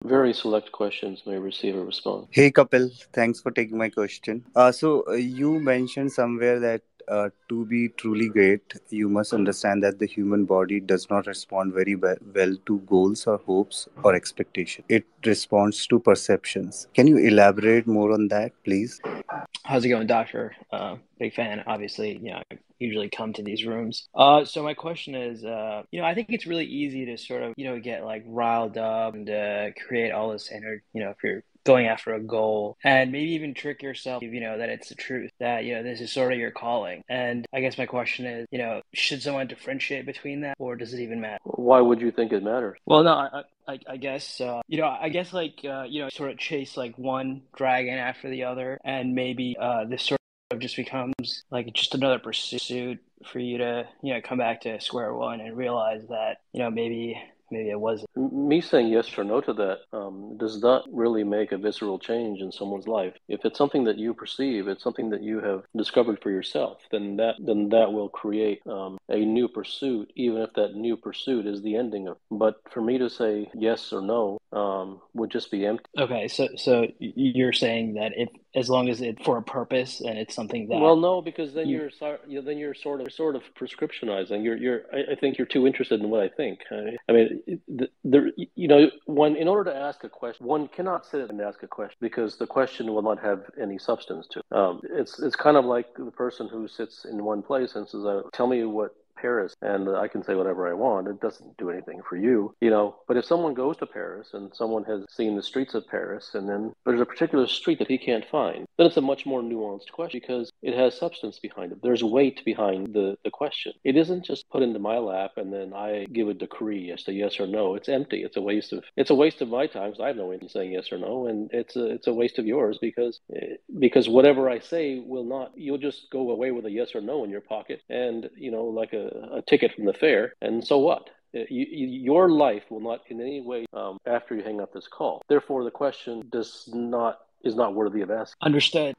Very select questions may receive a response. Hey Kapil, thanks for taking my question. You mentioned somewhere that to be truly great, you must understand that the human body does not respond very well to goals or hopes or expectation. It responds to perceptions. Can you elaborate more on that, please? How's it going, Doctor? Big fan, obviously. I usually come to these rooms. So my question is, I think it's really easy to sort of, get like riled up and create all this energy, if you're going after a goal and maybe even trick yourself, that it's the truth, that, this is sort of your calling. And I guess my question is, should someone differentiate between that, or does it even matter? Why would you think it matters? Well, no, I guess, I guess like, sort of chase like one dragon after the other, and maybe this sort of just becomes like just another pursuit for you to, come back to square one and realize that, maybe it wasn't. Me saying yes or no to that does not really make a visceral change in someone's life. If it's something that you perceive, it's something that you have discovered for yourself, then that will create a new pursuit, even if that new pursuit is the ending of. But for me to say yes or no would just be empty. Okay, so you're saying that if as long as it's for a purpose and it's something that Well, no, because then you then you're sort of prescriptionizing. I think you're too interested in what I think. I mean, one in order to ask a question, one cannot sit and ask a question because the question will not have any substance to it. It's kind of like the person who sits in one place and says, "Tell me what Paris," and I can say whatever I want. It doesn't do anything for you. But if someone goes to Paris and someone has seen the streets of Paris, and then there's a particular street that he can't find, then it's a much more nuanced question because it has substance behind it. There's weight behind the question. It isn't just put into my lap and then I give a decree as to yes or no. It's empty. It's a waste of my time. So I have no interest in saying yes or no, and it's a waste of yours because whatever I say will not. You'll just go away with a yes or no in your pocket, and like a ticket from the fair. And so what? Your life will not in any way after you hang up this call. Therefore, the question is not worthy of asking. understood.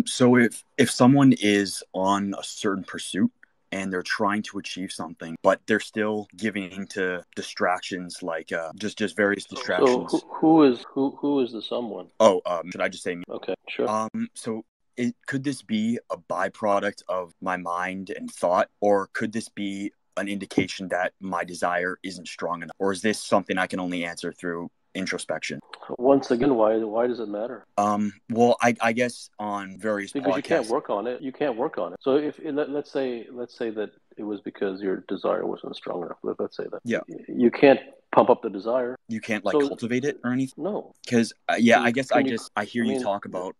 So if someone is on a certain pursuit and they're trying to achieve something, but they're still giving into distractions like just various So distractions. who is the someone? Oh, should I just say me? Okay, sure. So could this be a byproduct of my mind and thought, or could this be an indication that my desire isn't strong enough, or is this something I can only answer through introspection? Once again, why does it matter? Well, I guess on various Because you can't podcasts. work on it. You can't work on it. So if let's say that it was because your desire wasn't strong enough. Let's say that. Yeah. You can't pump up the desire. You can't like So cultivate it or anything? no. Because Can I you? guess Can you? I hear I you mean, talk about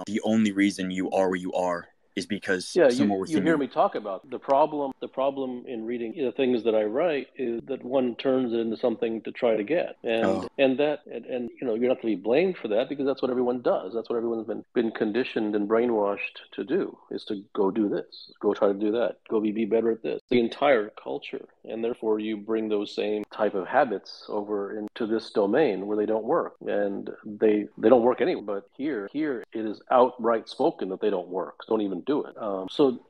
the only reason you are where you are is because yeah, somewhere you within hear you. me talk about the problem. The problem in reading the things that I write is that one turns it into something to try to get, Oh, and you're not to be blamed for that because that's what everyone does. That's what everyone's been conditioned and brainwashed to do, is to go do this, go try to do that, go be better at this. The entire culture, and therefore you bring those same type of habits over into this domain where they don't work, and they don't work anyway. But here it is outright spoken that they don't work. So don't even do it. So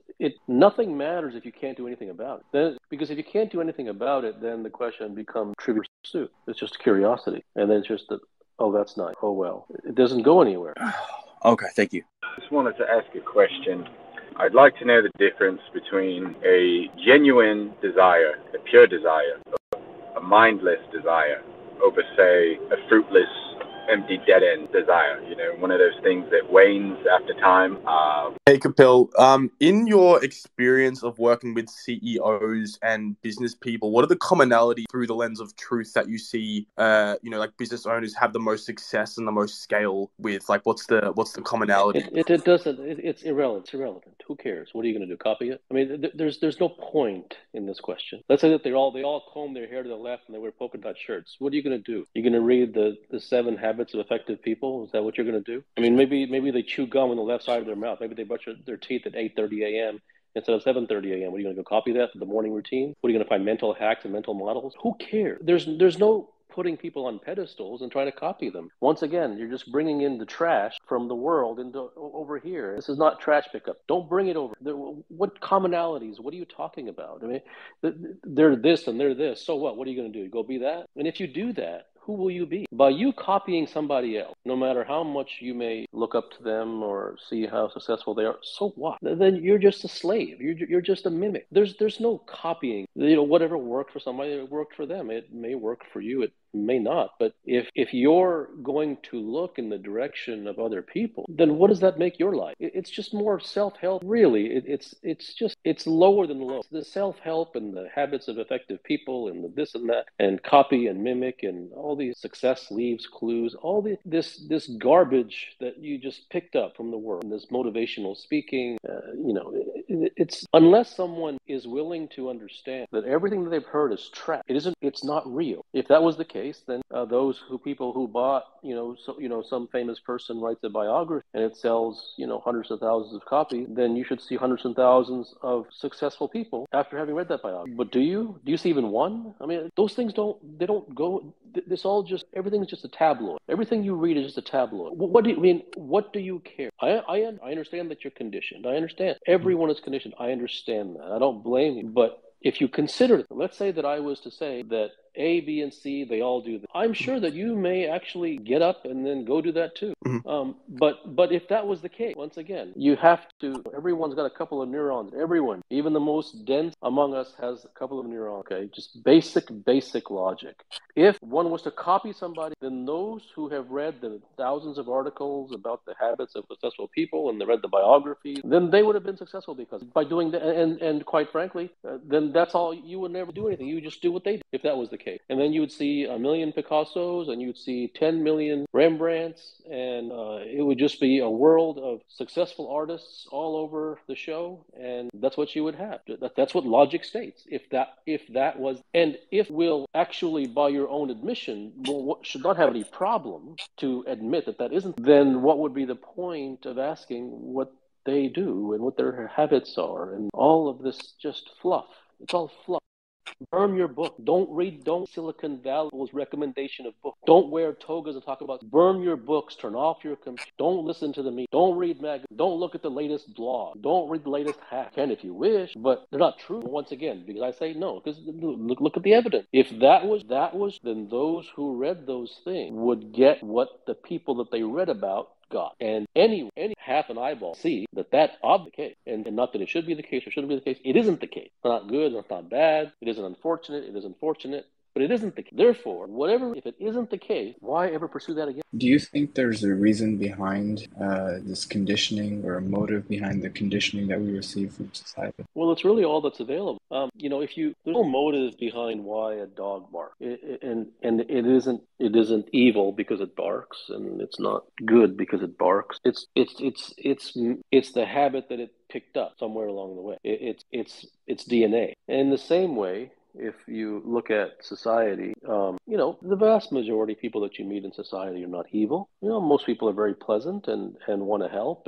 nothing matters if you can't do anything about it. Because if you can't do anything about it, then the question becomes trivial pursuit. It's just curiosity, and then it's just that. Oh, that's nice. Oh well, it doesn't go anywhere. okay. Thank you. Just wanted to ask a question. I'd like to know the difference between a genuine desire, a pure desire, a mindless desire, over, say, a fruitless, empty, dead-end desire. One of those things that wanes after time. Hey Kapil, in your experience of working with CEOs and business people, what are the commonalities through the lens of truth that you see, like business owners have the most success and the most scale with? Like, what's the commonality? It doesn't. It's irrelevant. It's irrelevant. Who cares? What are you going to do? Copy it? I mean, there's no point in this question. Let's say that they all comb their hair to the left and they wear polka dot shirts. What are you going to do? You're going to read the 7 Habits of Effective People? Is that what you're going to do? I mean, maybe they chew gum on the left side of their mouth. Maybe they brush their teeth at 8:30 a.m. instead of 7:30 a.m. What are you going to go copy that for the morning routine? What are you going to find mental hacks and mental models? Who cares? There's no putting people on pedestals and trying to copy them. Once again, you're just bringing in the trash from the world into over here. This is not trash pickup. Don't bring it over. What commonalities? What are you talking about? I mean, they're this and they're this. So what? What are you going to do? Go be that? And if you do that, who will you be? By you copying somebody else, no matter how much you may look up to them or see how successful they are, so what? Then you're just a slave. You're just a mimic. There's no copying. Whatever worked for somebody, it worked for them. It may work for you. It may not. But if you're going to look in the direction of other people, then what does that make your life? It's just more self-help. Really, it's lower than low. The self-help and the habits of effective people and the this and that and copy and mimic and all these success leaves clues, this garbage that you just picked up from the world, and this motivational speaking. It's unless someone is willing to understand that everything that they've heard is trash. It's not real. If that was the case, then people who bought, some famous person writes a biography and it sells, hundreds of thousands of copies, then you should see hundreds and thousands of successful people after having read that biography. But do you see even one? I mean, those things don't go. Everything's just a tabloid. Everything you read is just a tabloid. What do you mean? What do you care? I understand that you're conditioned. I understand. Everyone is conditioned. I understand that. I don't blame you. But if you consider, let's say that I was to say that A, B, and C, they all do that. I'm sure that you may actually get up and then go do that too. But if that was the case, once again, everyone's got a couple of neurons. Everyone, even the most dense among us has a couple of neurons, okay? Just basic logic. If one was to copy somebody, then those who have read the thousands of articles about the habits of successful people and they read the biographies, then they would have been successful because by doing that, and quite frankly, then that's all. You would never do anything. You would just do what they did if that was the case. And then you would see 1 million Picassos and you would see 10 million Rembrandts, and it would just be a world of successful artists all over the show, and that's what you would have. That's what logic states. If that was, and if will actually, by your own admission, should not have any problem to admit that isn't, then what would be the point of asking what they do and what their habits are and all of this just fluff? It's all fluff. Burn your book. Don't Silicon Valley's recommendation of books. Don't wear togas and talk about. Burn your books. Turn off your computer. Don't listen to the media. Don't read magazines. Don't look at the latest blog. Don't read the latest hack. Can if you wish, but they're not true. Once again, because I say no, because look at the evidence. If that was, then those who read those things would get what the people that they read about got. And any half an eyeball see that obviously the case. And not that it should be the case or shouldn't be the case. It isn't the case. It's not good, it's not bad. It isn't unfortunate, it is unfortunate. But it isn't the case. Therefore, if it isn't the case, why ever pursue that again? Do you think there's a reason behind this conditioning, or a motive behind the conditioning that we receive from society? Well, it's really all that's available. There's no motive behind why a dog barks, and it isn't evil because it barks, and it's not good because it barks. It's the habit that it picked up somewhere along the way. It's DNA. And in the same way, if you look at society, the vast majority of people that you meet in society are not evil. Most people are very pleasant and want to help.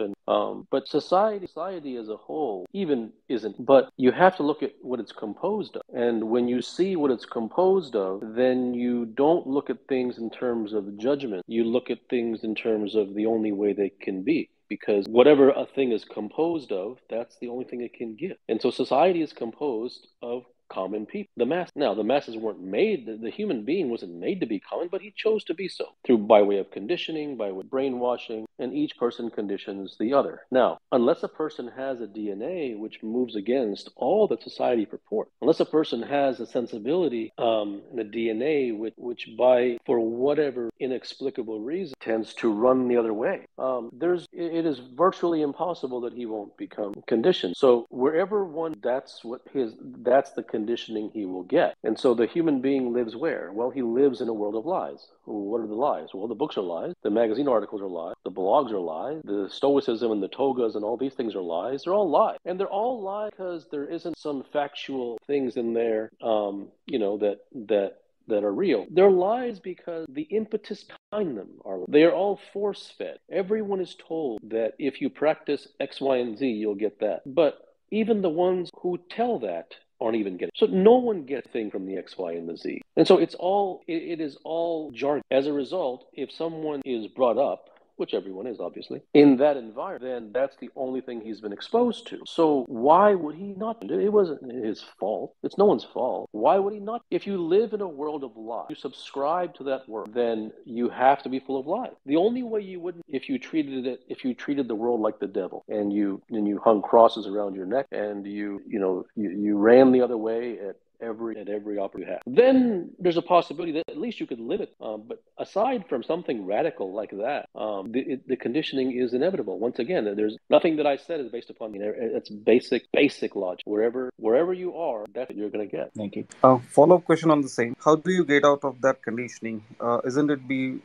But society as a whole even isn't. But you have to look at what it's composed of. And when you see what it's composed of, then you don't look at things in terms of judgment. You look at things in terms of the only way they can be. Because whatever a thing is composed of, that's the only thing it can give. And so society is composed of common people. The masses weren't made, the human being wasn't made to be common, but he chose to be so by way of conditioning, by way of brainwashing, and each person conditions the other. Now, unless a person has a DNA which moves against all that society purports, unless a person has a sensibility and a DNA which for whatever inexplicable reason tends to run the other way, it is virtually impossible that he won't become conditioned. So wherever that's the conditioning he will get. And so the human being lives where? Well, he lives in a world of lies. What are the lies? Well, the books are lies. The magazine articles are lies. The blogs are lies. The Stoicism and the togas and all these things are lies. They're all lies. And they're all lies because there isn't some factual things in there, that are real. They're lies because the impetus behind them are. They are all force-fed. Everyone is told that if you practice X, Y, and Z, you'll get that. But even the ones who tell that aren't even getting it. So no one gets a thing from the X, Y, and the Z. And so it is all jargon. As a result, if someone is brought up which everyone is obviously, in that environment, then that's the only thing he's been exposed to. So why would he not? It wasn't his fault. It's no one's fault. Why would he not? If you live in a world of lies, you subscribe to that world, then you have to be full of lies. The only way you wouldn't, if you treated the world like the devil, and you hung crosses around your neck, and you ran the other way at every opportunity you have, then there's a possibility that at least you could live it. But aside from something radical like that, the conditioning is inevitable. Once again, there's nothing that I said is based upon it's basic logic. Wherever you are, that's what you're going to get. Thank you. Follow-up question on the same. How do you get out of that conditioning? Isn't it be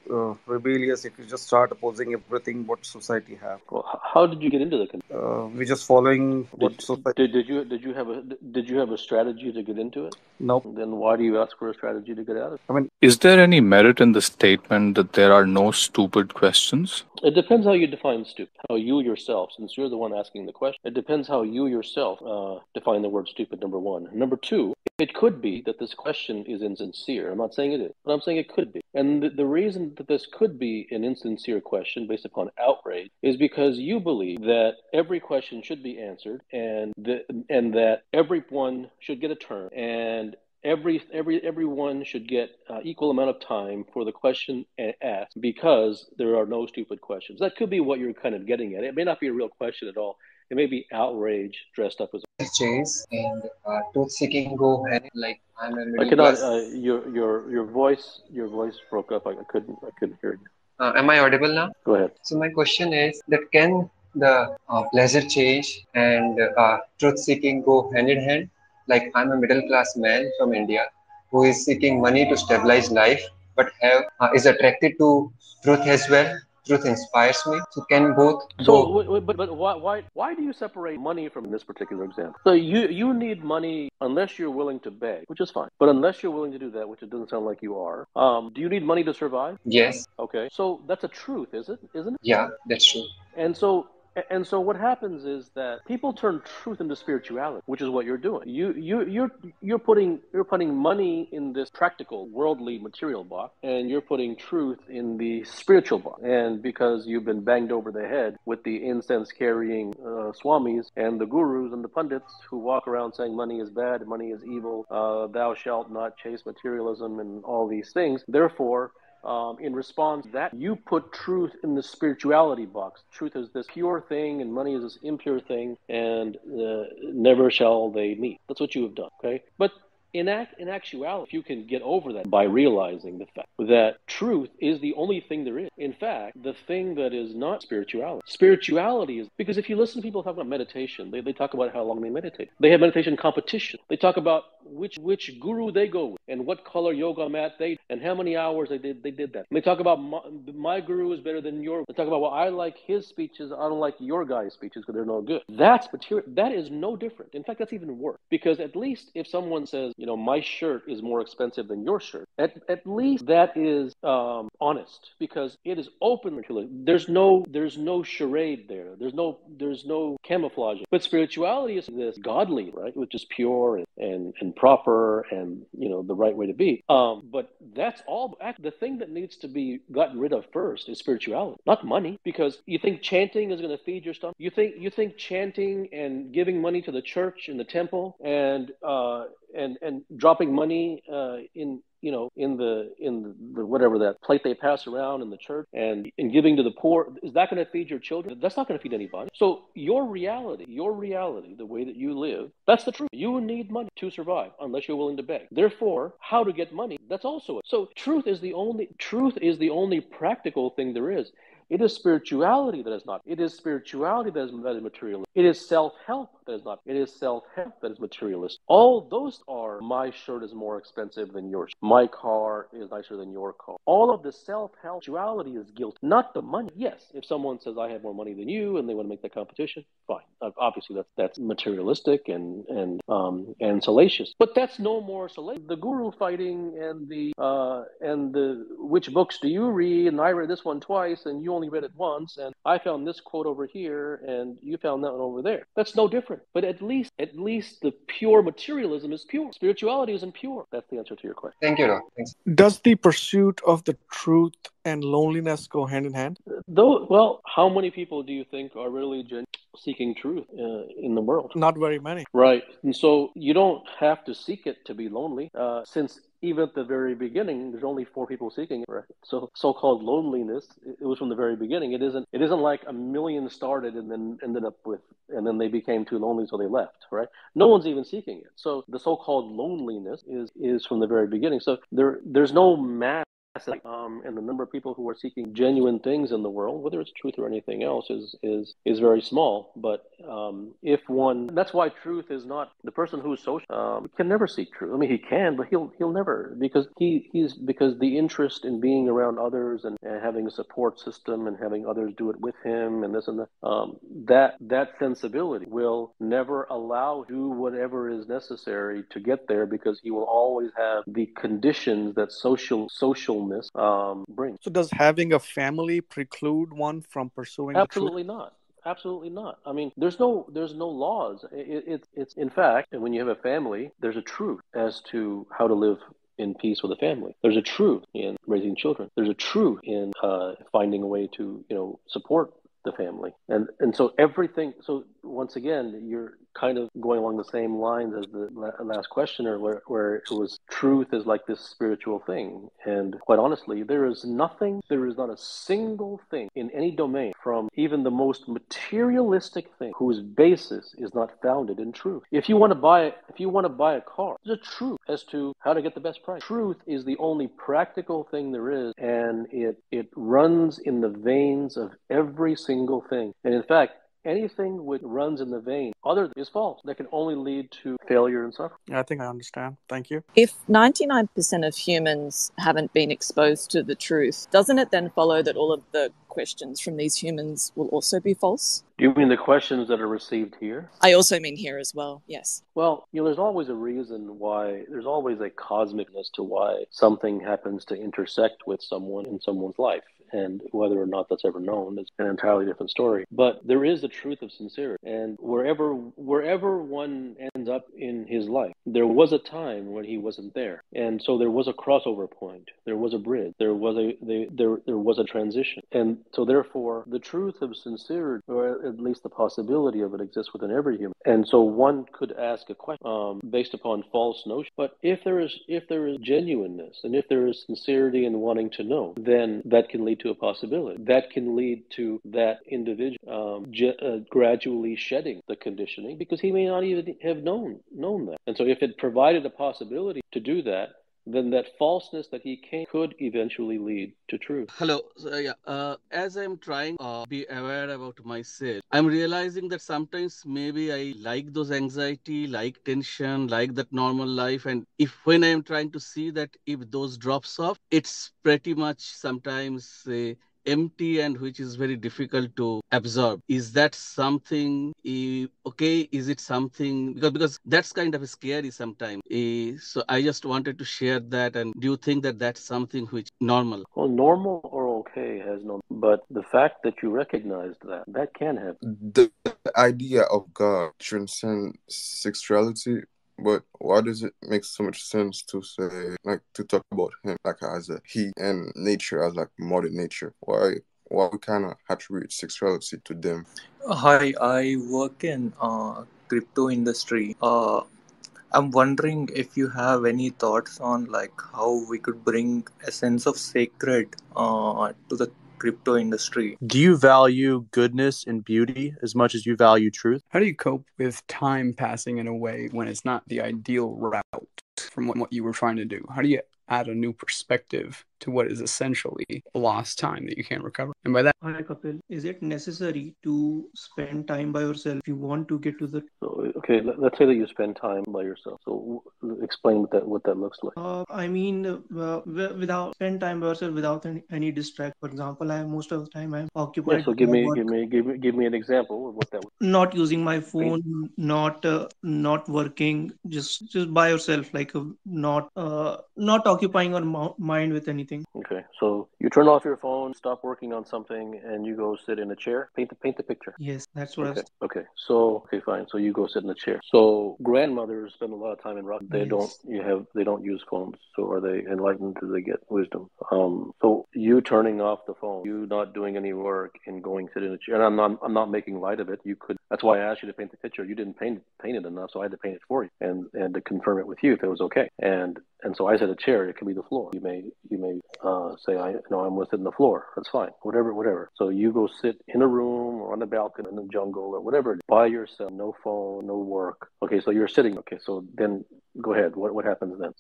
rebellious if you just start opposing everything what society have? Well, how did you get into the conditioning? We're just following what society. Did you have a strategy to get into it? Nope. Then why do you ask for a strategy to get out of it? I mean, Is there any merit in the statement that there are no stupid questions? It depends how you define stupid. How you yourself, since you're the one asking the question, it depends how you yourself define the word stupid, number one. Number two, it could be that this question is insincere. I'm not saying it is, but I'm saying it could be. And the reason that this could be an insincere question based upon outrage is because you believe that every question should be answered and that everyone should get a turn and everyone should get equal amount of time for the question asked because there are no stupid questions. That could be what you're kind of getting at. It may not be a real question at all. It may be outrage dressed up as chase and truth seeking go hand like I'm a I middle cannot. class. Your voice broke up. I couldn't hear you. Am I audible now? Go ahead. So my question is that can the pleasure chase and truth seeking go hand in hand? Like I'm a middle class man from India who is seeking money to stabilize life, but is attracted to truth as well. Truth inspires me. So can both go? So, but why do you separate money from this particular example? So you need money unless you're willing to beg, which is fine. But unless you're willing to do that, which it doesn't sound like you are, do you need money to survive? Yes. Okay. So that's a truth, isn't it? Yeah, that's true. And so what happens is that people turn truth into spirituality, which is what you're doing. You're putting money in this practical, worldly, material box, and you're putting truth in the spiritual box. And because you've been banged over the head with the incense carrying swamis and the gurus and the pundits who walk around saying money is bad, money is evil, thou shalt not chase materialism, and all these things. Therefore, in response to that, you put truth in the spirituality box. Truth is this pure thing, and money is this impure thing, and never shall they meet. That's what you have done, okay? But in actuality, if you can get over that by realizing the fact that truth is the only thing there is. In fact, the thing that is not spirituality. Spirituality is, because if you listen to people talk about meditation, they talk about how long they meditate. They have meditation competition. They talk about which guru they go with and what color yoga mat they and how many hours they did that. And they talk about my guru is better than your. They talk about, well, I like his speeches, I don't like your guy's speeches because they're no good. That's material. That is no different. In fact, that's even worse, because at least if someone says, my shirt is more expensive than your shirt, at least that is honest, because it is open. There's no charade there. There's no camouflage. But spirituality is this godly, right, which is pure and proper and the right way to be. But that's all. The thing that needs to be gotten rid of first is spirituality, not money. Because you think chanting is going to feed your stomach. You think chanting and giving money to the church and the temple and dropping money in the whatever that plate they pass around in the church and giving to the poor, is that going to feed your children? That's not going to feed anybody. So your reality, the way that you live, that's the truth. You need money to survive unless you're willing to beg. Therefore, how to get money, that's also it. So truth is the only practical thing there is. It is spirituality that is not. It is spirituality that is materialist. It is self-help that is not. It is self-help that is materialist. All those are, my shirt is more expensive than yours. My car is nicer than your car. All of the self-help spirituality is guilt, not the money. Yes, if someone says I have more money than you and they want to make that competition, fine. obviously that's materialistic and salacious. But that's no more salacious. The guru fighting and the which books do you read? And I read this one twice, and you only read it once, and I found this quote over here, and you found that one over there. That's no different. But at least the pure materialism is pure. Spirituality isn't pure. That's the answer to your question. Thank you, Doc. Thanks. Does the pursuit of the truth and loneliness go hand in hand? Though, well, how many people do you think are really seeking truth in the world? Not very many. Right. And so you don't have to seek it to be lonely, since even at the very beginning, there's only 4 people seeking it. Right. So so-called loneliness, it was from the very beginning. It isn't like a million started and then ended up with, and then they became too lonely, so they left. Right. No one's even seeking it. So the so-called loneliness is from the very beginning. So there's no mass. And the number of people who are seeking genuine things in the world, whether it's truth or anything else, is very small. But that's why truth is not the person who's social can never seek truth. I mean, he can, but he'll never, because because the interest in being around others and having a support system and having others do it with him and this and that sensibility will never allow do whatever is necessary to get there, because he will always have the conditions that socialness brings. So does having a family preclude one from pursuing Absolutely the truth? not. Absolutely not. I mean, there's no laws. It's in fact, when you have a family, there's a truth as to how to live in peace with a family. There's a truth in raising children. There's a truth in finding a way to support the family, and so everything. So once again, you're kind of going along the same lines as the last questioner, where it was truth is like this spiritual thing. And quite honestly, there is not a single thing in any domain, from even the most materialistic thing, whose basis is not founded in truth. If you want to buy a car, there's a truth as to how to get the best price. Truth is the only practical thing there is, and it runs in the veins of every single thing. And in fact, anything which runs in the vein other is false. That can only lead to failure and suffering. Yeah, I think I understand. Thank you. If 99% of humans haven't been exposed to the truth, doesn't it then follow that all of the questions from these humans will also be false? Do you mean the questions that are received here? I also mean here as well, yes. Well, there's always a reason why, there's always a cosmicness to why something happens to intersect with someone in someone's life. And whether or not that's ever known is an entirely different story. But there is the truth of sincerity. And wherever one ends up in his life, there was a time when he wasn't there. And so there was a crossover point. There was a bridge. There was a transition. And so therefore, the truth of sincerity, or at least the possibility of it, exists within every human. And so one could ask a question based upon false notion. But if there is genuineness, and if there is sincerity in wanting to know, then that can lead to a possibility. That can lead to that individual gradually shedding the conditioning, because he may not even have known that. And so if it provided a possibility to do that, then that falseness that he came could eventually lead to truth. Hello. So, as I'm trying to be aware about myself, I'm realizing that sometimes maybe I like those anxiety, like tension, like that normal life. And when I'm trying to see that if those drops off, it's pretty much sometimes empty, and which is very difficult to absorb. Is that something okay? Is it something, because that's kind of scary sometimes. So I just wanted to share that. And do you think that that's something which normal? Well, normal or okay has no, but the fact that you recognized that can happen. The idea of God transcends sexuality. But why does it make so much sense to say, like, to talk about him like as a he and nature as like mother nature? Why we kind of attribute sexuality to them? Hi, I work in crypto industry. I'm wondering if you have any thoughts on like how we could bring a sense of sacred to the crypto industry. Do you value goodness and beauty as much as you value truth? How do you cope with time passing in a way when it's not the ideal route from what you were trying to do? How do you add a new perspective to what is essentially lost time that you can't recover. And by that, Hi Kapil, is it necessary to spend time by yourself if you want to get to the? So, okay, let's say that you spend time by yourself. So explain what that looks like. I mean, without spend time by yourself without any distract. For example, most of the time I'm Yeah. occupied So with give my me work, an example of what that would not using my mean. phone, not working, just by yourself, like not occupying your mind with anything. Okay, so you turn off your phone, stop working on something, and you go sit in a chair. Paint the picture. Yes, that's what I Okay, was. okay. So okay, fine. So you go sit in a chair. So grandmothers spend a lot of time in rock. They don't. Yes. They don't use phones. So are they enlightened? Do they get wisdom? So you turning off the phone, you not doing any work, and going sit in a chair. And I'm not making light of it. You could. That's why I asked you to paint the picture. You didn't paint it enough, so I had to paint it for you and to confirm it with you if it was okay. And so I said a chair. It could be the floor. You may say I'm going to sit on the floor. That's fine. Whatever. So you go sit in a room or on the balcony in the jungle or whatever by yourself. No phone, no work. Okay, so you're sitting. Okay, so then go ahead. What happens then?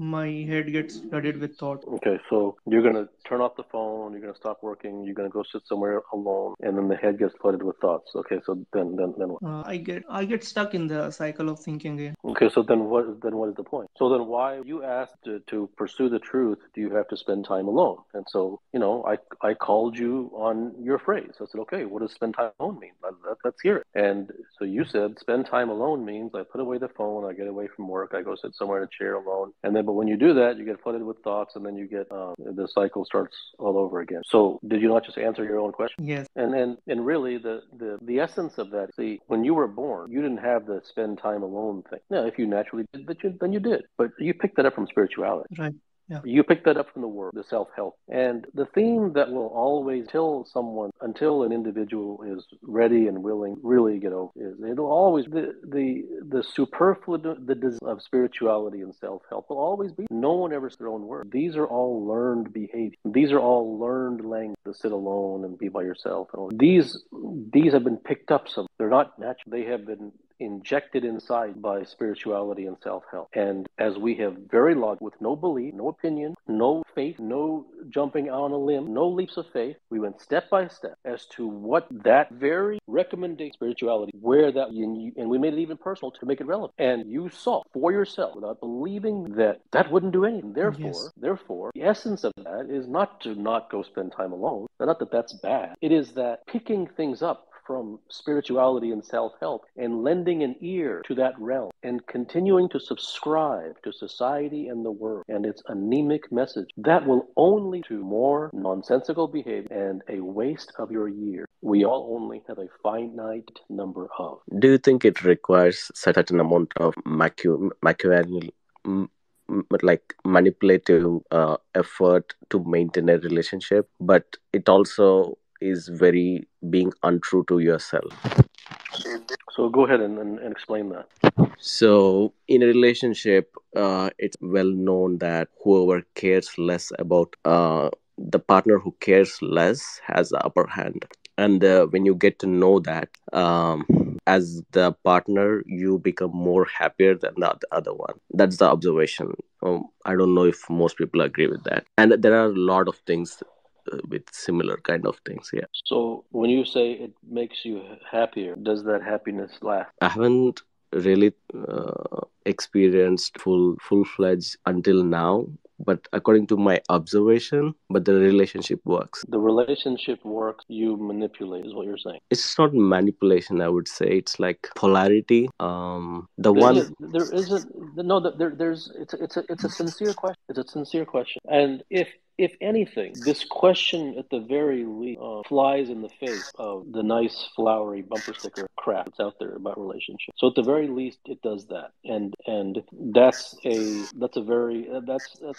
My head gets flooded with thought. Okay, so you're gonna turn off the phone. You're gonna stop working. You're gonna go sit somewhere alone, and then the head gets flooded with thoughts. Okay, so then what? I get stuck in the cycle of thinking again. Okay, so then what is the point? So then why you asked to pursue the truth, do you have to spend time alone? And so, I called you on your phrase. I said, okay, what does spend time alone mean? Let's hear it. And so you said spend time alone means I put away the phone, I get away from work, I go sit somewhere in a chair alone. And then, but when you do that, you get flooded with thoughts, and then you get, the cycle starts all over again. So did you not just answer your own question? Yes. And really the essence of that, see, when you were born, you didn't have the spend time alone thing. Now, if you naturally did, then you did. But you picked that up from spirituality. Right. Yeah. You picked that up from the world, the self-help. And the theme that will always, until an individual is ready and willing, really get over, it'll always, the superfluous, the desire of spirituality and self-help will always be, no one ever says their own word. These are all learned behavior. These are all learned language, to sit alone and be by yourself. These have been picked up some. They're not natural. They have been injected inside by spirituality and self-help. And as we have very long, with no belief, no opinion, no faith, no jumping on a limb, no leaps of faith, we went step by step as to what that very recommendation spirituality, where that, and we made it even personal to make it relevant. And you saw for yourself without believing that wouldn't do anything. Therefore, the essence of that is not to not go spend time alone. Not that that's bad. It is that picking things up from spirituality and self-help and lending an ear to that realm and continuing to subscribe to society and the world and its anemic message that will only to more nonsensical behavior and a waste of your year. We all only have a finite number of. Do you think it requires certain amount of Machiavellian, like manipulative effort to maintain a relationship, but it also is very being untrue to yourself? So go ahead and explain that. So in a relationship, it's well known that whoever cares less about the partner who cares less has the upper hand. And when you get to know that, as the partner, you become more happier than the other one. That's the observation. I don't know if most people agree with that. And there are a lot of things with similar kind of things. Yeah. So when you say it makes you happier, does that happiness last? I haven't really experienced full-fledged until now, but according to my observation, but the relationship works. The relationship works, you manipulate is what you're saying. It's not manipulation, I would say. It's like polarity. It's a sincere question. It's a sincere question. And if anything, this question at the very least flies in the face of the nice flowery bumper sticker crap that's out there about relationships. So at the very least, it does that, and that's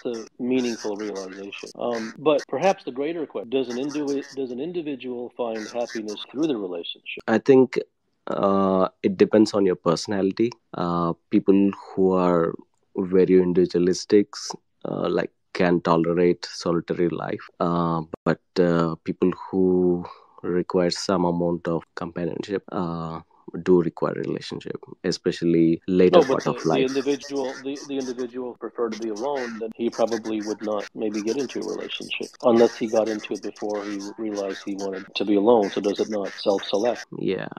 a meaningful realization. But perhaps the greater question: does an individual find happiness through the relationship? I think it depends on your personality. People who are very individualistic, like, can tolerate solitary life, but people who require some amount of companionship do require a relationship, especially later No, but part of the life. individual, the individual prefer to be alone, then he probably would not maybe get into a relationship unless he got into it before he realized he wanted to be alone. So does it not self-select? Yeah,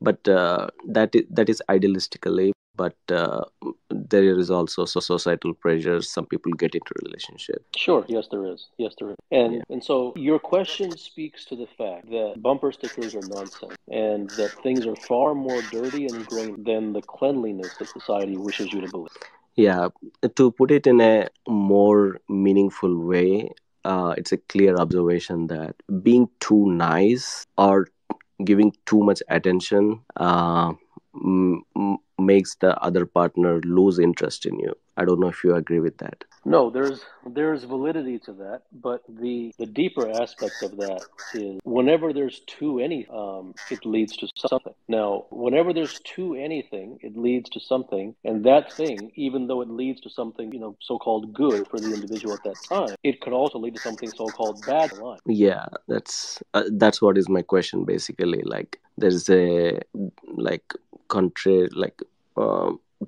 but that is idealistically, but there is also societal pressures. Some people get into relationship. Sure, yes, there is. Yes, there is. Yeah. And so your question speaks to the fact that bumper stickers are nonsense and that things are far more dirty and green than the cleanliness that society wishes you to believe. Yeah, to put it in a more meaningful way, it's a clear observation that being too nice or giving too much attention makes the other partner lose interest in you. I don't know if you agree with that. No, there's validity to that, but the deeper aspect of that is whenever there's too any, it leads to something. Now, whenever there's too anything, it leads to something, and that thing, even though it leads to something, so-called good for the individual at that time, it could also lead to something so-called bad in the line. Yeah, that's what is my question basically. Like there's a like contrary, like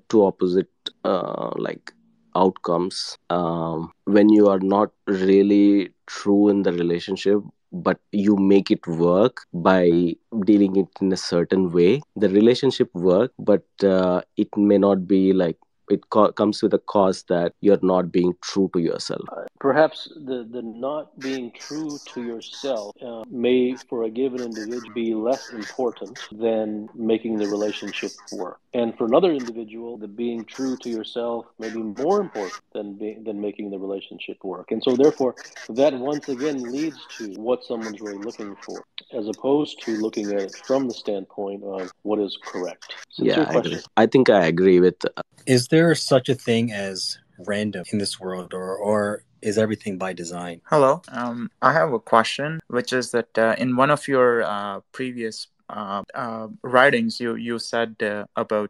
two opposite like outcomes when you are not really true in the relationship, but you make it work by dealing it in a certain way. The relationship work, but it may not be like comes with a cost that you're not being true to yourself. Perhaps the not being true to yourself may, for a given individual, be less important than making the relationship work. And for another individual, the being true to yourself may be more important than making the relationship work. And so, therefore, that once again leads to what someone's really looking for, as opposed to looking at it from the standpoint of what is correct. Sincere Yeah, I question. agree. I think I agree with. Is there such a thing as random in this world, or is everything by design? Hello. I have a question, which is that in one of your previous writings, you said about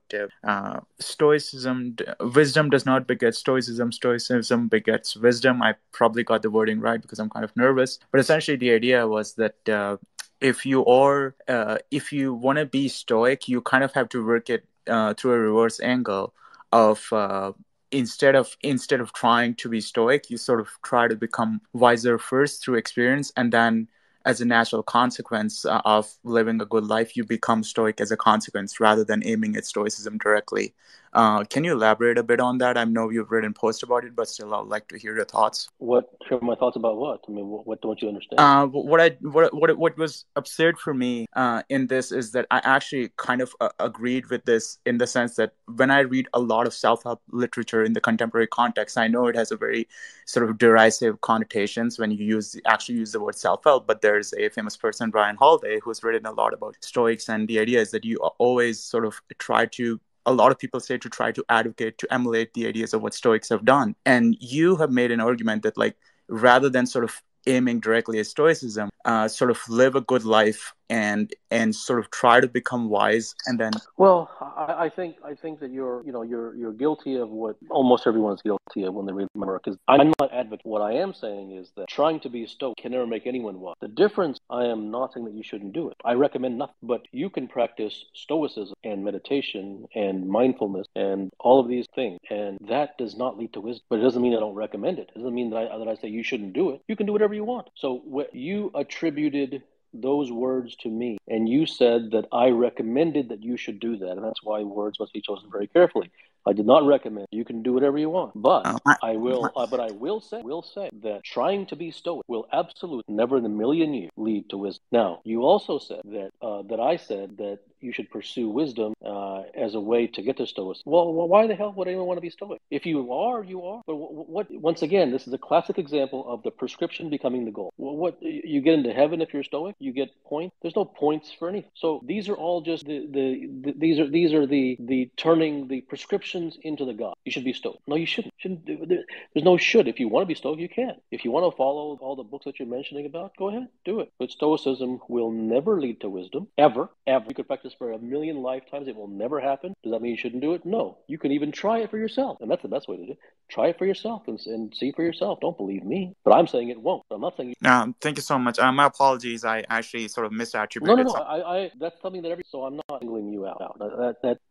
stoicism. Wisdom does not beget stoicism. Stoicism begets wisdom. I probably got the wording right because I'm kind of nervous. But essentially, the idea was that if you want to be stoic, you kind of have to work it through a reverse angle of instead of trying to be stoic, you sort of try to become wiser first through experience, and then as a natural consequence of living a good life, you become stoic as a consequence rather than aiming at stoicism directly. Can you elaborate a bit on that? I know you've written posts about it, but still, I'd like to hear your thoughts. Share my thoughts about what? I mean, what don't you understand? What was absurd for me in this is that I actually kind of agreed with this in the sense that when I read a lot of self-help literature in the contemporary context, I know it has a very sort of derisive connotations when you actually use the word self-help, but there's a famous person, Brian Holiday, who's written a lot about Stoics, and the idea is that you always sort of a lot of people say to try to advocate, to emulate the ideas of what Stoics have done. And you have made an argument that, like, rather than sort of aiming directly at Stoicism, sort of live a good life and sort of try to become wise, and then. Well, I think that you're guilty of what almost everyone's guilty of when they read my work. Because I'm not advocating. What I am saying is that trying to be stoic can never make anyone wise. The difference, I am not saying that you shouldn't do it. I recommend nothing, but you can practice stoicism and meditation and mindfulness and all of these things, and that does not lead to wisdom. But it doesn't mean I don't recommend it. It doesn't mean that I say you shouldn't do it. You can do whatever you want. So what you attributed those words to me, and you said that I recommended that you should do that, and that's why words must be chosen very carefully. I did not recommend. You can do whatever you want, but I will say that trying to be stoic will absolutely never in a million years lead to wisdom. Now, you also said that I said that you should pursue wisdom as a way to get to stoicism. Well, why the hell would anyone want to be stoic? If you are, you are. But what? Once again, this is a classic example of the prescription becoming the goal. What you get into heaven if you're stoic? You get points. There's no points for anything. So these are all just these are the turning the prescriptions into the God. You should be stoic. No, you shouldn't. There's no should. If you want to be stoic, you can. If you want to follow all the books that you're mentioning about, go ahead, do it. But stoicism will never lead to wisdom, ever. You could practice practice for 1,000,000 lifetimes, it will never happen. Does that mean you shouldn't do it? No. You can even try it for yourself. And that's the best way to do it. Try it for yourself and see for yourself. Don't believe me. But I'm saying it won't. I'm not saying Thank you so much. My apologies. I actually sort of misattributed no. That's something that so I'm not singling you out.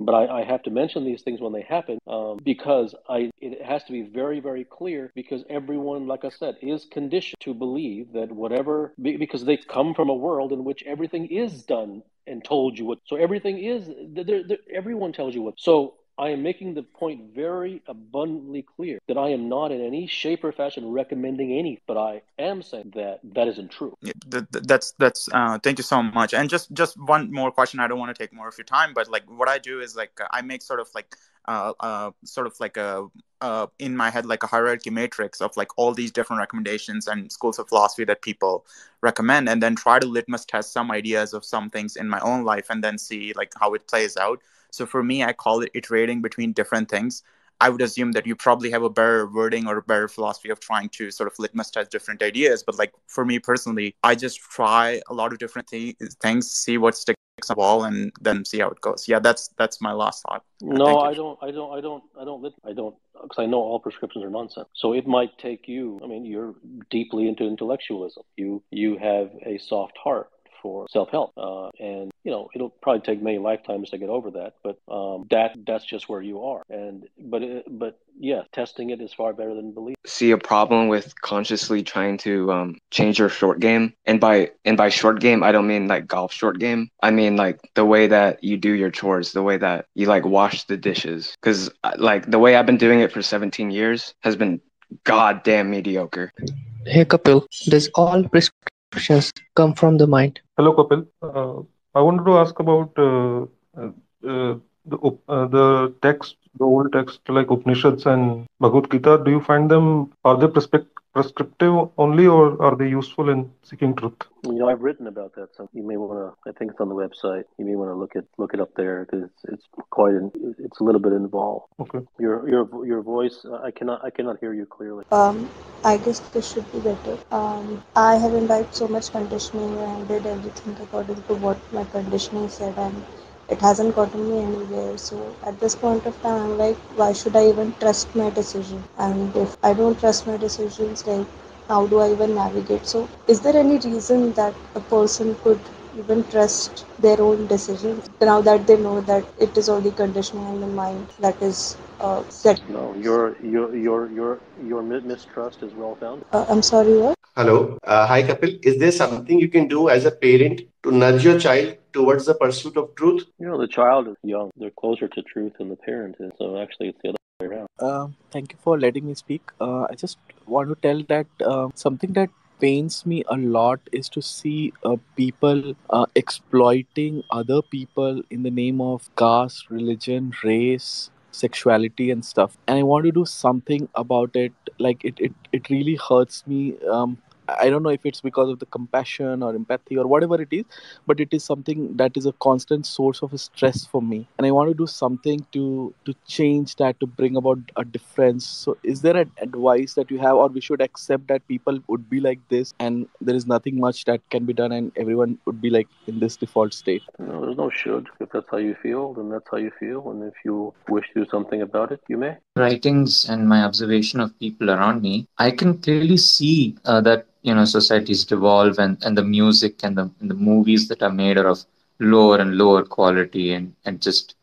But I have to mention these things when they happen because it has to be very, very clear because everyone, like I said, is conditioned to believe that whatever because they come from a world in which everything is done and told you what. So everything is everyone tells you what. So I am making the point very abundantly clear that I am not in any shape or fashion recommending any, but I am saying that isn't true. That's thank you so much. And just one more question. I don't want to take more of your time, but like what I do is like I make sort of like in my head like a hierarchy matrix of like all these different recommendations and schools of philosophy that people recommend, and then try to litmus test some ideas of some things in my own life and then see like how it plays out. So for me, I call it iterating between different things. I would assume that you probably have a better wording or a better philosophy of trying to sort of litmus test different ideas. But like for me personally, I just try a lot of different things, see what sticks on the wall, and then see how it goes. Yeah, that's my last thought. No, I don't, because I know all prescriptions are nonsense. So it might take you. I mean, you're deeply into intellectualism. You have a soft heart for self-help, and it'll probably take many lifetimes to get over that. But that's just where you are. And but yeah, testing it is far better than believing. See a problem with consciously trying to change your short game, and by short game I don't mean like golf short game. I mean like the way that you do your chores, the way that you like wash the dishes, because like the way I've been doing it for 17 years has been goddamn mediocre. Hey Kapil, does all prescriptions come from the mind? Hello, Kapil. I wanted to ask about the text, the old text like Upanishads and Bhagavad Gita. Do you find them, are they prescriptive only, or are they useful in seeking truth? I've written about that. So you may want to. I think it's on the website. You may want to look it up there because it's it's a little bit involved. Okay. Your voice. I cannot hear you clearly. I guess this should be better. I have imbibed so much conditioning and did everything according to what my conditioning said, and it hasn't gotten me anywhere. So at this point of time, I'm like, why should I even trust my decision? And if I don't trust my decisions, like, how do I even navigate? So is there any reason that a person could even trust their own decisions now that they know that it is only conditioning in the mind that is set? No, your mistrust is well founded. I'm sorry, what? Hello. Hi, Kapil. Is there something you can do as a parent to nudge your child towards the pursuit of truth? The child is young. They're closer to truth than the parent is. So actually, it's the other way around. Thank you for letting me speak. I just want to tell that something that pains me a lot is to see people exploiting other people in the name of caste, religion, race, sexuality and stuff, and I want to do something about it. Like it really hurts me. I don't know if it's because of the compassion or empathy or whatever it is, but it is something that is a constant source of stress for me, and I want to do something to change that, to bring about a difference. So is there an advice that you have, or we should accept that people would be like this and there is nothing much that can be done and everyone would be like in this default state? No, there's no should. If that's how you feel, then that's how you feel, and if you wish to do something about it, you may. Writings and my observation of people around me, I can clearly see that societies devolve, and the music and the movies that are made are of lower and lower quality, and just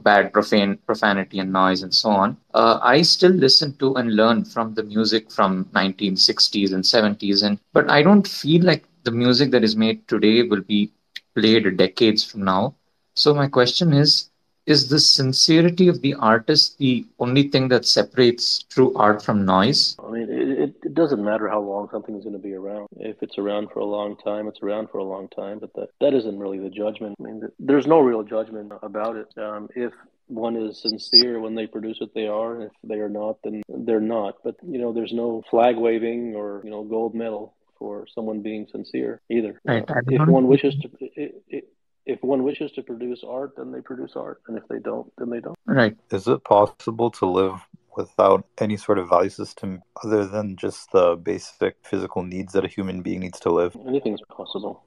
bad profanity and noise and so on. I still listen to and learn from the music from 1960s and 70s, but I don't feel like the music that is made today will be played decades from now. So my question is the sincerity of the artist the only thing that separates true art from noise? I mean, it doesn't matter how long something is going to be around. If it's around for a long time, it's around for a long time, but that isn't really the judgment. I mean, there's no real judgment about it. If one is sincere when they produce it, they are. And if they are not, then they're not. But, there's no flag waving or, gold medal for someone being sincere either. Right. If one wishes to... If one wishes to produce art, then they produce art. And if they don't, then they don't. Right. Is it possible to live without any sort of value system other than just the basic physical needs that a human being needs to live? Anything's possible.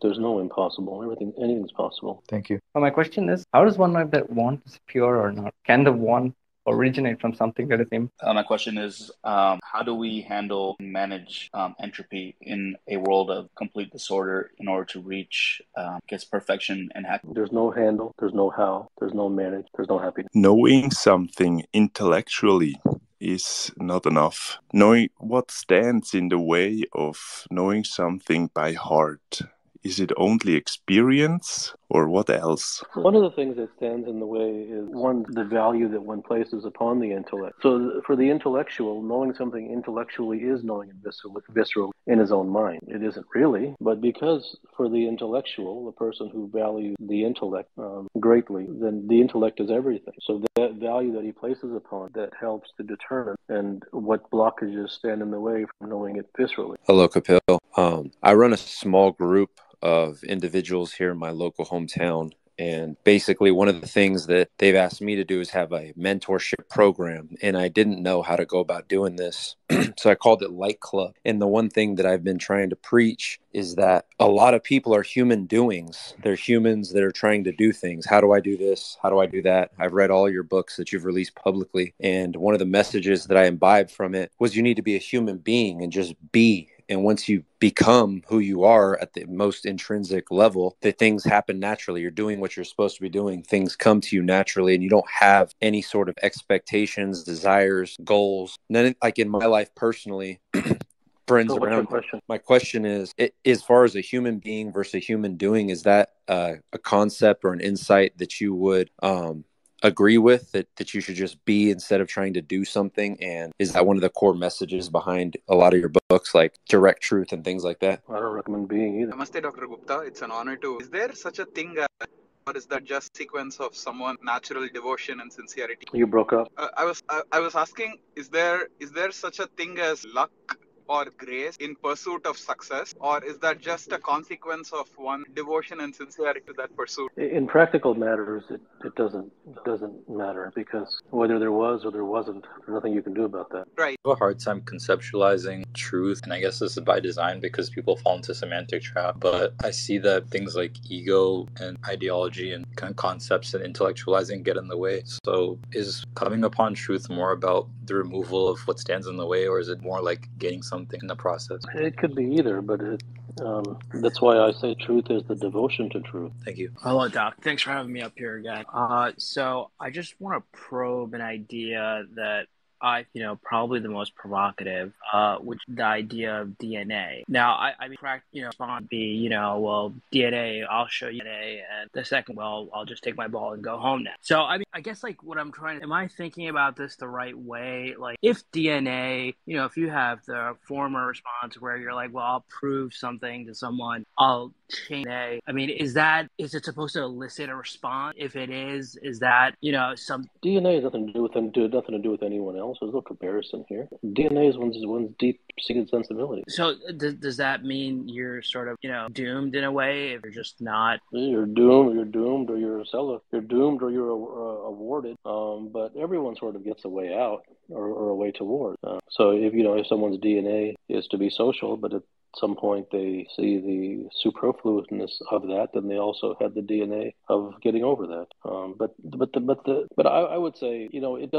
There's no impossible. Anything's possible. Thank you. My question is, how does one know if that want is pure or not? Can the want originate from something that is My question is, how do we handle and manage entropy in a world of complete disorder in order to reach perfection and happiness? There's no handle, there's no how, there's no manage, there's no happiness. Knowing something intellectually is not enough. Knowing what stands in the way of knowing something by heart. Is it only experience or what else? One of the things that stands in the way is, one, the value that one places upon the intellect. So for the intellectual, knowing something intellectually is knowing it viscerally in his own mind. It isn't really, but because for the intellectual, the person who values the intellect greatly, then the intellect is everything. So that value that he places upon that helps to determine and what blockages stand in the way from knowing it viscerally. Hello, Kapil. I run a small group of individuals here in my local hometown. And basically, one of the things that they've asked me to do is have a mentorship program. And I didn't know how to go about doing this. So I called it Light Club. And the one thing that I've been trying to preach is that a lot of people are human doings. They're humans that are trying to do things. How do I do this? How do I do that? I've read all your books that you've released publicly. And one of the messages that I imbibed from it was you need to be a human being and just be. And once you become who you are at the most intrinsic level, the things happen naturally. You're doing what you're supposed to be doing. Things come to you naturally, and you don't have any sort of expectations, desires, goals. None, like in my life personally, friends around. My question is, as far as a human being versus a human doing, is that a concept or an insight that you would agree with, that you should just be instead of trying to do something? And is that one of the core messages behind a lot of your books, like direct truth and things like that? I don't recommend being either. Namaste, Dr. Gupta. It's an honor to. Is there such a thing or is that just sequence of someone natural devotion and sincerity? You broke up. I was asking, is there such a thing as luck or grace in pursuit of success, or is that just a consequence of one devotion and sincerity to that pursuit? In practical matters, it doesn't matter, because whether there was or there wasn't, there's nothing you can do about that. Right. I have a hard time conceptualizing truth, and I guess this is by design because people fall into semantic trap. But I see that things like ego and ideology and kind of concepts and intellectualizing get in the way. So is coming upon truth more about the removal of what stands in the way, or is it more like gaining something in the process? It could be either, but that's why I say truth is the devotion to truth. Thank you. Hello, Doc. Thanks for having me up here again. So I just want to probe an idea that probably the most provocative, which is the idea of DNA. Now, I mean, respond be, well, DNA, I'll show you DNA, and the second, well, I'll just take my ball and go home now. So, I mean, I guess, like, what I'm trying to, am I thinking about this the right way? Like, if DNA, if you have the former response where you're like, well, I'll prove something to someone, I'll change DNA. I mean, is it supposed to elicit a response? If it is that, some DNA has nothing to do with anyone else. There's no comparison here. DNA is one's deep-seated sensibility. So does that mean you're sort of, doomed in a way if you're just not? You're doomed, or you're doomed, or you're awarded. But everyone sort of gets a way out or a way toward. So if someone's DNA is to be social, but at some point they see the superfluousness of that, then they also had the DNA of getting over that. But I would say, it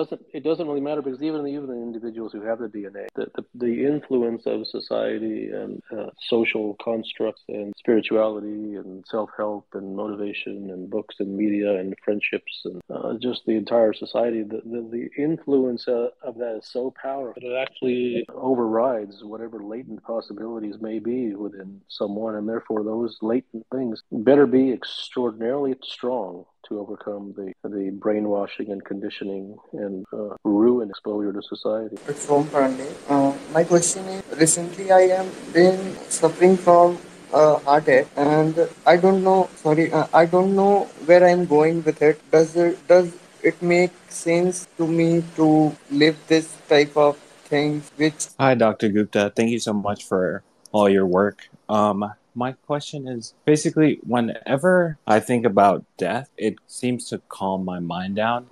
doesn't really matter, because even the individuals who have the DNA, the influence of society and social constructs and spirituality and self-help and motivation and books and media and friendships and just the entire society, the influence of that is so powerful that it actually overrides whatever latent possibilities may be within someone, and therefore those latent things better be extraordinarily strong to overcome the brainwashing and conditioning and ruin exposure to society. It's from Pandey. My question is, recently I am been suffering from heartache, and I don't know where I'm going with it. Does it make sense to me to live this type of things? Hi, Dr. Gupta. Thank you so much for all your work. My question is, basically, whenever I think about death, it seems to calm my mind down.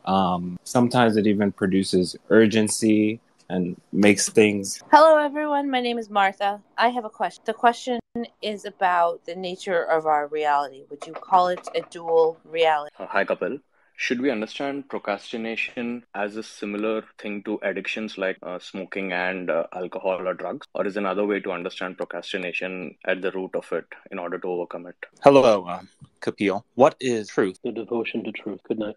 Sometimes it even produces urgency and makes things. Hello, everyone. My name is Martha. I have a question. The question is about the nature of our reality. Would you call it a dual reality? Hi, Kapil. Should we understand procrastination as a similar thing to addictions like smoking and alcohol or drugs? Or is another way to understand procrastination at the root of it in order to overcome it? Hello, Kapil. What is truth? The devotion to truth. Good night.